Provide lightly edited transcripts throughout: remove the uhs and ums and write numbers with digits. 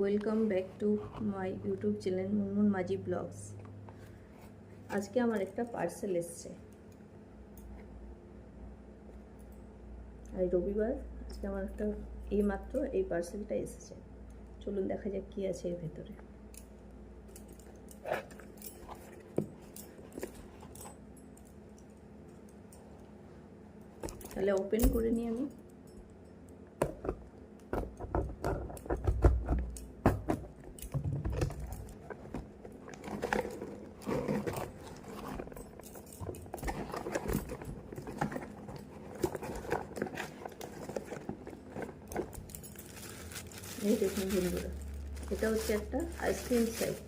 Welcome back to my YouTube channel Munmun Majhi vlogs. আজকে আমার একটা পার্সেল এসছে, আর রবিবার আজকে আমার একটা মাত্র এই পার্সেলটা এসেছে। চলুন দেখা যাক কী আছে এর ভেতরে। তাহলে ওপেন করে নিই আমি। এই দেখুন বন্ধুরা, এটা হচ্ছে একটা আইসক্রিম সাইট।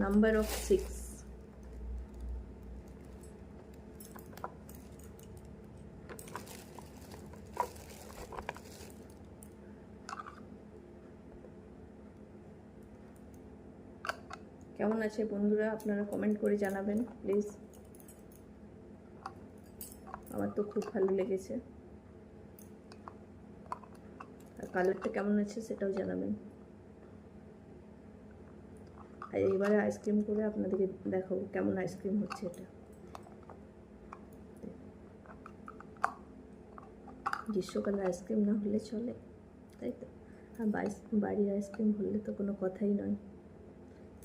Number of 6। কেমন আছে বন্ধুরা, আপনারা কমেন্ট করে জানাবেন প্লিজ। আমার তো খুব ভালো লেগেছে, আর কালারটা কেমন আছে সেটাও জানাবেন। আর এবারে আইসক্রিম করে আপনাদেরকে দেখাবো কেমন আইসক্রিম হচ্ছে এটা। গ্রীষ্মকালে আইসক্রিম না হলে চলে, তাই তো? আর বাড়ির আইসক্রিম হলে তো কোনো কথাই নয়।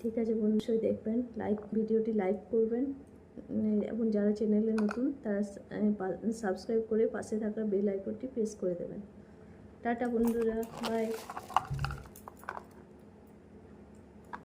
ঠিক আছে বন্ধু, দেখবেন, ভিডিওটি লাইক করবেন, এবং যারা চ্যানেলে নতুন তারা সাবস্ক্রাইব করে পাশে থাকা বেল আইকনটি প্রেস করে দেবেন। টাটা বন্ধুরা, বাই।